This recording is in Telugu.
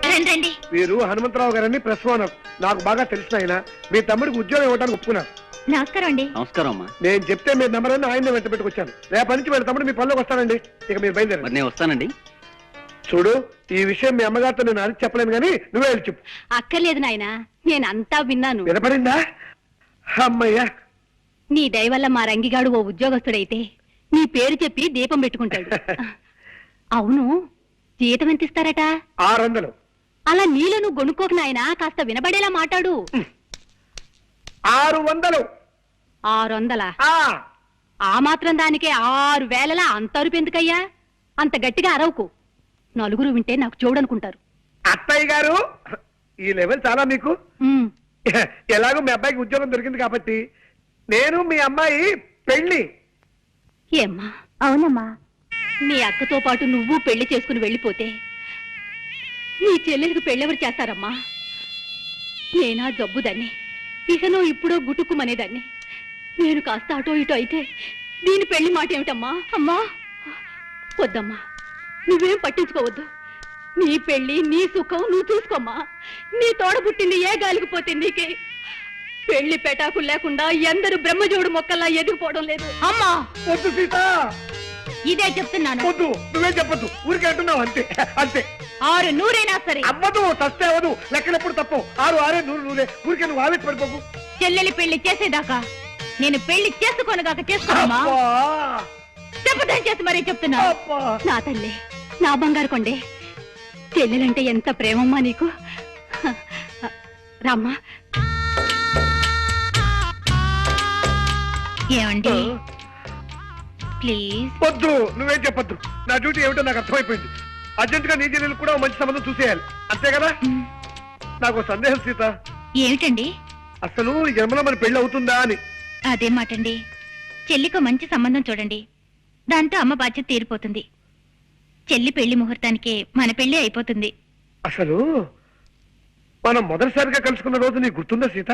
రండి. వీరు హనుమంతరావు గారని ప్రెస్ ఓనర్. నాకు బాగా తెలిసిన ఆయన. మీ తమ్ముడికి ఉద్యోగం ఇవ్వడానికి ఒప్పుకున్నారు. నమస్కారం అండి. నమస్కారం అమ్మా. నేను చెప్తే మీ నెంబర్ అని ఆయన వెంట పెట్టుకొచ్చాను. రేపటి నుంచి వీళ్ళ తమ్ముడు మీ పనిలోకి వస్తానండి. ఇక మీరు బయలుదేరండి. మరి నేను వస్తానండి. చూడు, ఈ విషయం మీ అమ్మగారితో నేను అడిగి చెప్పలేను కానీ నువ్వే వెళ్ళి చెప్పు. అక్కర్లేదు నాయన, నేనంతా విన్నాను. వినపడిందా? అమ్మయ్యా, నీ దయ వల్ల మా రంగిగాడు ఓ ఉద్యోగస్తుడైతే నీ పేరు చెప్పి దీపం పెట్టుకుంటాడు. అవును, జీతం ఎంత ఇస్తారట? 600. అలా నీలో నువ్వు గొనుక్కోకు నాయనా, కాస్త వినబడేలా మాట్లాడు. 600. 600? ఆ మాత్రం దానికే 6,000 అంత అరుపు ఎందుకయ్యా? అంత గట్టిగా అరవకు, నలుగురు వింటే నాకు చూడనుకుంటారు. అత్తయ్య గారు, ఈ లెవెల్ చాలా మీకు. ఎలాగో మీ అబ్బాయికి ఉద్యోగం దొరికింది కాబట్టి నేను మీ అమ్మాయి పెళ్లి. ఏమ్మా? అవునమ్మా. నీ అక్కతో పాటు నువ్వు పెళ్లి చేసుకుని వెళ్ళిపోతే నీ చెల్లెలకు పెళ్ళెవరు చేస్తారమ్మా? నేనా జబ్బుదాన్ని, ఇకనో ఇప్పుడో గుటుక్కుమనేదాన్ని. నేను కాస్త అటో ఇటో అయితే దీని పెళ్లి మాట ఏమిటమ్మా? అమ్మా వద్దమ్మా, నువ్వేం పట్టించుకోవద్దు. నీ పెళ్లి నీ సుఖం నువ్వు చూసుకోమ్మా. నీ తోడ పుట్టింది ఏ గాలికి పోతుంది నీకే. పెళ్లి పెటాకులు లేకుండా ఎందరు బ్రహ్మజోడు మొక్కల్లా ఎదిగిపోవడం లేదు. అమ్మా వద్దు సీత, ఇదే చెప్తున్నాను. వద్దు, నువ్వేం చెప్పొద్దు. ఊరికే అంటున్నావు అంతే. అంతే. 600 సరే. అవ్వదు, తస్తే అవ్వదు. లెక్కలెప్పుడు తప్పు. 6 6 100 ఊరికే నువ్వు ఆవేశ పడిపోకు. చెల్లెలి పెళ్లి చేసేదాకా నేను పెళ్లి చేసుకోనుగాక చేసుకోమా? చెప్పదని చేసి మరీ చెప్తున్నా. నా తల్లి, నా బంగారు కొండే, చెల్లెలంటే ఎంత ప్రేమమ్మా నీకు. రామ్మా. ఏమండి ప్లీజ్? వద్దు, నువ్వేం చెప్పొద్దు. నా డ్యూటీ ఏమిటో నాకు అర్థమైపోయింది. అర్జెంట్ గా నీ చెల్లెలు కూడా మంచి సంబంధం చూసేయాలి, అంతే కదా? నాకు సందేహం సీత. ఏమిటండి? అసలు ఈ జన్మలో మన పెళ్లి అవుతుందా అని. అదే మాటండి. చెల్లికో మంచి సంబంధం చూడండి, దాంతో అమ్మ బాధ్యత తీరిపోతుంది. చెల్లి పెళ్లి ముహూర్తానికే మన పెళ్లి అయిపోతుంది. అసలు మనం మొదటిసారిగా కలుసుకున్న రోజు నీకు గుర్తుందా సీత?